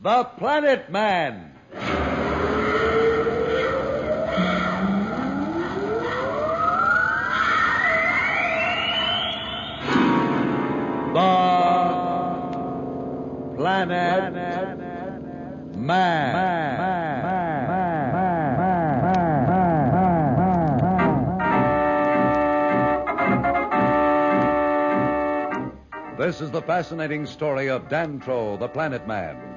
The Planet Man. The Planet Man. This is the fascinating story of Dantro, the Planet Man,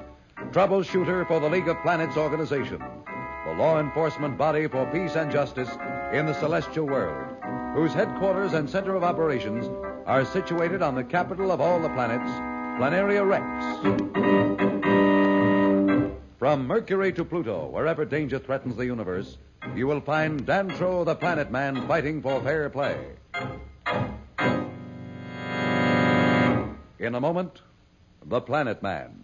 troubleshooter for the League of Planets organization, the law enforcement body for peace and justice in the celestial world, whose headquarters and center of operations are situated on the capital of all the planets, Planaria Rex. From Mercury to Pluto, wherever danger threatens the universe, you will find Dantro, the Planet Man, fighting for fair play. In a moment, The Planet Man.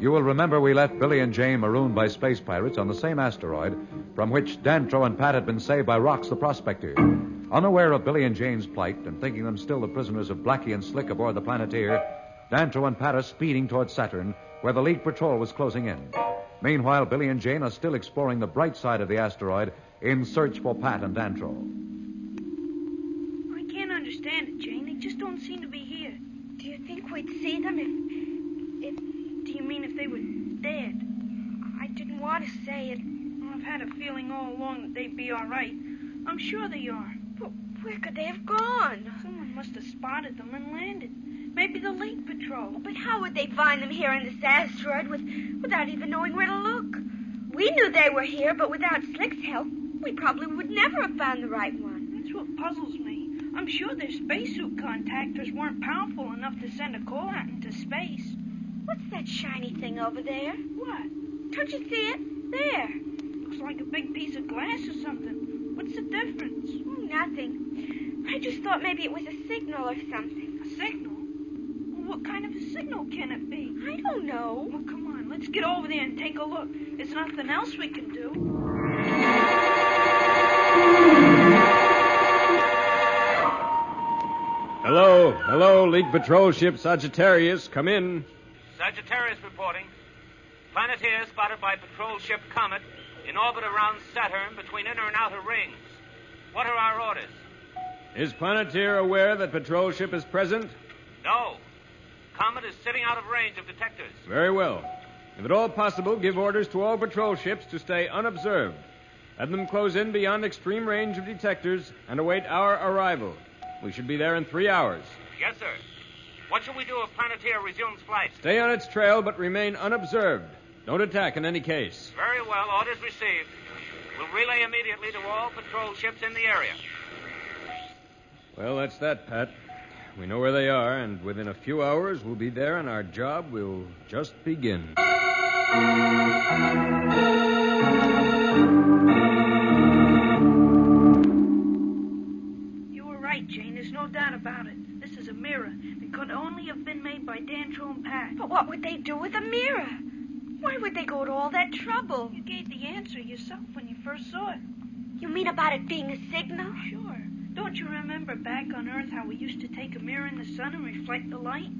You will remember we left Billy and Jane marooned by space pirates on the same asteroid from which Dantro and Pat had been saved by Rox the Prospector. Unaware of Billy and Jane's plight and thinking them still the prisoners of Blackie and Slick aboard the Planeteer, Dantro and Pat are speeding toward Saturn, where the League patrol was closing in. Meanwhile, Billy and Jane are still exploring the bright side of the asteroid in search for Pat and Dantro. I can't understand it, Jane. They just don't seem to be here. Do you think we'd see them if... Do you mean if they were dead? I didn't want to say it. Well, I've had a feeling all along that they'd be all right. I'm sure they are. But where could they have gone? Someone must have spotted them and landed. Maybe the League Patrol. But how would they find them here on this asteroid without even knowing where to look? We knew they were here, but without Slick's help, we probably would never have found the right one. That's what puzzles me. I'm sure their spacesuit contactors weren't powerful enough to send a call out into space. What's that shiny thing over there? What? Don't you see it? There. Looks like a big piece of glass or something. What's the difference? Oh, nothing. I just thought maybe it was a signal or something. A signal? Well, what kind of a signal can it be? I don't know. Well, come on. Let's get over there and take a look. There's nothing else we can do. Hello, League Patrol Ship Sagittarius. Come in. Sagittarius reporting. Planeteer spotted by patrol ship Comet in orbit around Saturn between inner and outer rings. What are our orders? Is Planeteer aware that patrol ship is present? No. Comet is sitting out of range of detectors. Very well. If at all possible, give orders to all patrol ships to stay unobserved. Have them close in beyond extreme range of detectors and await our arrival. We should be there in 3 hours. Yes, sir. What shall we do if Planeteer resumes flight? Stay on its trail, but remain unobserved. Don't attack in any case. Very well. Orders received. We'll relay immediately to all patrol ships in the area. Well, that's that, Pat. We know where they are, and within a few hours we'll be there, and our job will just begin. You were right, Jane. There's no doubt about it. This is a mirror. It could only have been made by Dantro and Pat. But what would they do with a mirror? Why would they go to all that trouble? You gave the answer yourself when you first saw it. You mean about it being a signal? Sure. Don't you remember back on Earth how we used to take a mirror in the sun and reflect the light?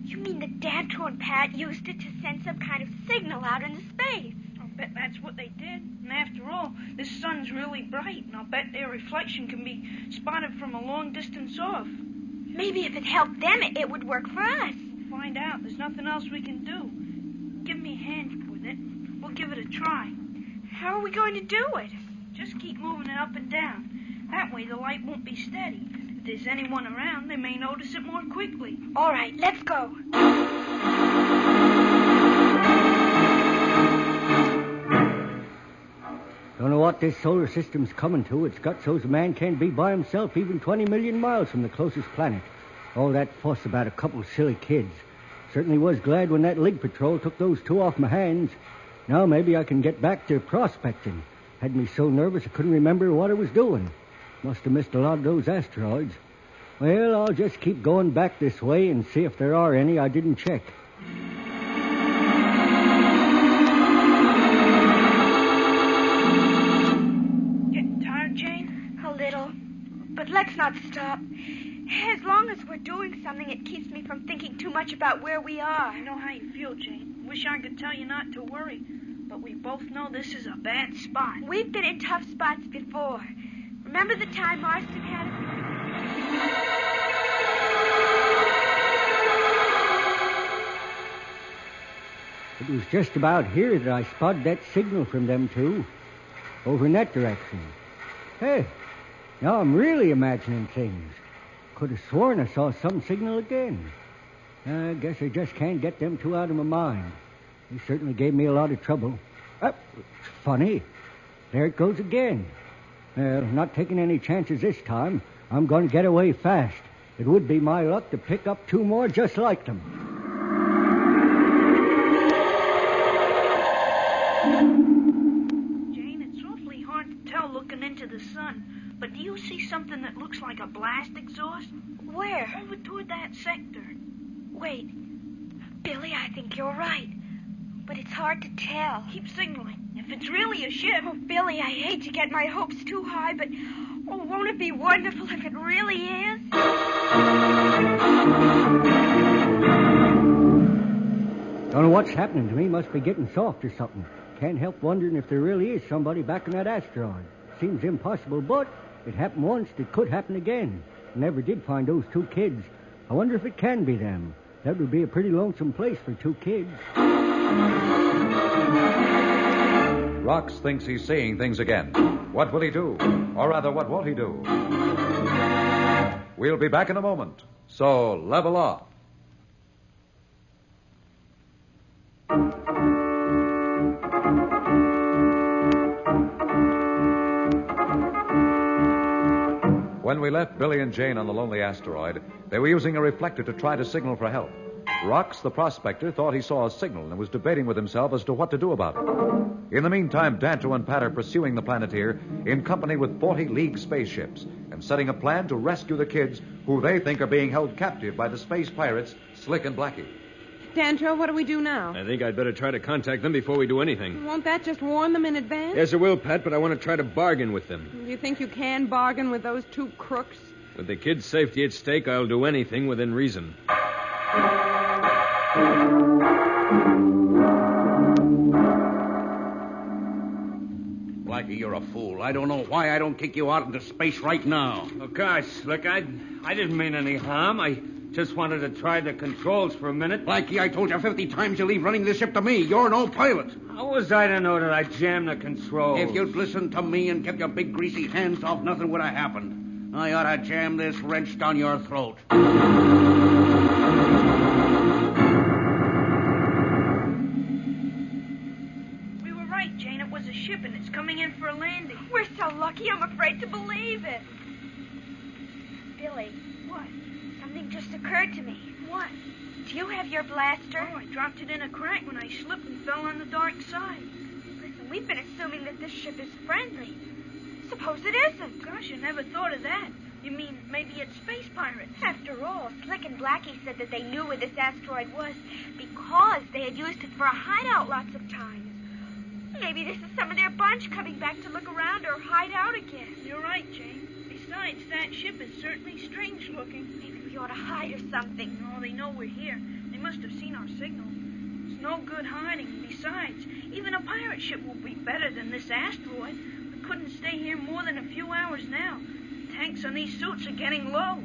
You mean that Dantro and Pat used it to send some kind of signal out into space? I'll bet that's what they did. And after all, this sun's really bright, and I'll bet their reflection can be spotted from a long distance off. Maybe if it helped them, it would work for us. Find out. There's nothing else we can do. Give me a hand with it. We'll give it a try. How are we going to do it? Just keep moving it up and down. That way the light won't be steady. If there's anyone around, they may notice it more quickly. All right, let's go. Don't know what this solar system's coming to. It's got so's a man can't be by himself even 20 million miles from the closest planet. All that fuss about a couple silly kids. Certainly was glad when that League Patrol took those two off my hands. Now maybe I can get back to prospecting. Had me so nervous I couldn't remember what I was doing. Must have missed a lot of those asteroids. Well, I'll just keep going back this way and see if there are any I didn't check. Let's not stop. As long as we're doing something, it keeps me from thinking too much about where we are. I know how you feel, Jane. Wish I could tell you not to worry. But we both know this is a bad spot. We've been in tough spots before. Remember the time Marston had us? It was just about here that I spotted that signal from them two. Over in that direction. Hey, now I'm really imagining things. Could have sworn I saw some signal again. I guess I just can't get them two out of my mind. They certainly gave me a lot of trouble. It's funny. There it goes again. Not taking any chances this time. I'm going to get away fast. It would be my luck to pick up two more just like them. Jane, it's awfully hard to tell looking into the sun. But do you see something that looks like a blast exhaust? Where? Over toward that sector. Wait. Billy, I think you're right. But it's hard to tell. Keep signaling. If it's really a ship... Oh, Billy, I hate to get my hopes too high, but... Oh, won't it be wonderful if it really is? Don't know what's happening to me. Must be getting soft or something. Can't help wondering if there really is somebody back in that asteroid. Seems impossible, but it happened once. It could happen again. Never did find those two kids. I wonder if it can be them. That would be a pretty lonesome place for two kids. Rox thinks he's seeing things again. What will he do? Or rather, what won't he do? We'll be back in a moment. So, level off. When we left Billy and Jane on the lonely asteroid, they were using a reflector to try to signal for help. Rox, the prospector, thought he saw a signal and was debating with himself as to what to do about it. In the meantime, Dantro and Pat are pursuing the Planeteer in company with 40 League spaceships and setting a plan to rescue the kids who they think are being held captive by the space pirates, Slick and Blackie. Dantro, what do we do now? I think I'd better try to contact them before we do anything. Won't that just warn them in advance? Yes, it will, Pat, but I want to try to bargain with them. Do you think you can bargain with those two crooks? With the kids' safety at stake, I'll do anything within reason. Blackie, you're a fool. I don't know why I don't kick you out into space right now. Oh, gosh, Slick, I didn't mean any harm. I just wanted to try the controls for a minute. Blackie, I told you 50 times you leave running this ship to me. You're no pilot. How was I to know that I jammed the controls? If you'd listened to me and kept your big greasy hands off, nothing would have happened. I ought to jam this wrench down your throat. We were right, Jane. It was a ship, and it's coming in for a landing. We're so lucky, I'm afraid to believe it. Billy. What? Something just occurred to me. What? Do you have your blaster? Oh, I dropped it in a crack when I slipped and fell on the dark side. Listen, we've been assuming that this ship is friendly. Suppose it isn't. Gosh, I never thought of that. You mean maybe it's space pirates? After all, Slick and Blackie said that they knew where this asteroid was because they had used it for a hideout lots of times. Maybe this is some of their bunch coming back to look around or hide out again. You're right, Jane. Besides, that ship is certainly strange looking. Maybe we ought to hide or something. No, they know we're here. They must have seen our signal. It's no good hiding. Besides, even a pirate ship will be better than this asteroid. We couldn't stay here more than a few hours now. Tanks on these suits are getting low.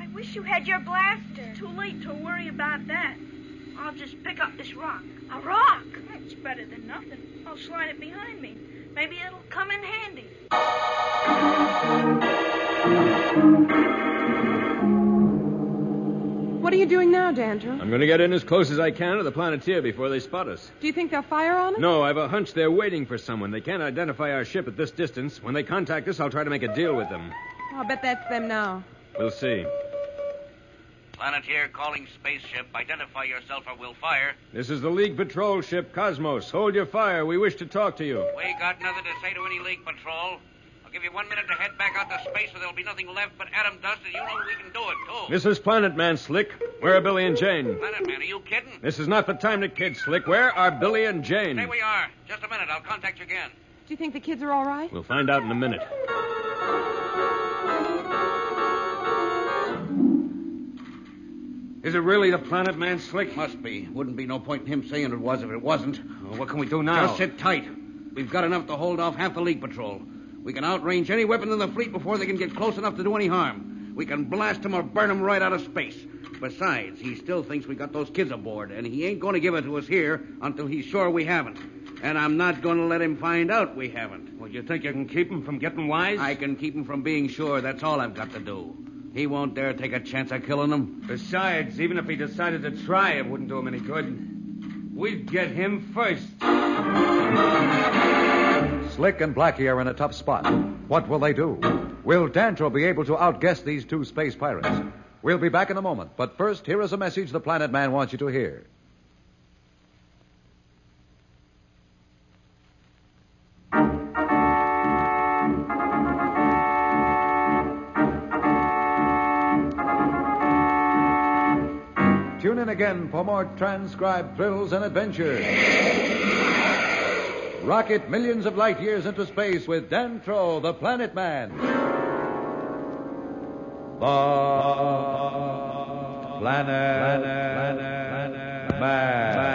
I wish you had your blaster. It's too late to worry about that. I'll just pick up this rock. A rock? It's better than nothing. I'll slide it behind me. Maybe it'll come in handy. What are you doing now, Dantro? I'm going to get in as close as I can to the Planeteer before they spot us. Do you think they'll fire on us? No, I've a hunch they're waiting for someone. They can't identify our ship at this distance. When they contact us, I'll try to make a deal with them. I'll bet that's them now. We'll see. Planeteer calling spaceship. Identify yourself or we'll fire. This is the League patrol ship, Cosmos. Hold your fire. We wish to talk to you. We got nothing to say to any League patrol. I'll give you 1 minute to head back out to space or there'll be nothing left but atom dust, and you know we can do it, too. This is Planet Man, Slick. Where are Billy and Jane? Planet Man, are you kidding? This is not the time to kid, Slick. Where are Billy and Jane? Stay where you are. Just a minute. I'll contact you again. Do you think the kids are all right? We'll find out in a minute. Is it really the Planet Man, Slick? Must be. Wouldn't be no point in him saying it was if it wasn't. Well, what can we do now? Just sit tight. We've got enough to hold off half the League Patrol. We can outrange any weapon in the fleet before they can get close enough to do any harm. We can blast them or burn them right out of space. Besides, he still thinks we got those kids aboard, and he ain't going to give it to us here until he's sure we haven't. And I'm not going to let him find out we haven't. Well, you think you can keep him from getting wise? I can keep him from being sure. That's all I've got to do. He won't dare take a chance of killing him. Besides, even if he decided to try, it wouldn't do him any good. We'd get him first. Slick and Blackie are in a tough spot. What will they do? Will Dantro be able to outguess these two space pirates? We'll be back in a moment, but first, here is a message the Planet Man wants you to hear. Tune in again for more transcribed thrills and adventures. Rocket millions of light years into space with Dantro, the Planet Man. The Planet Man.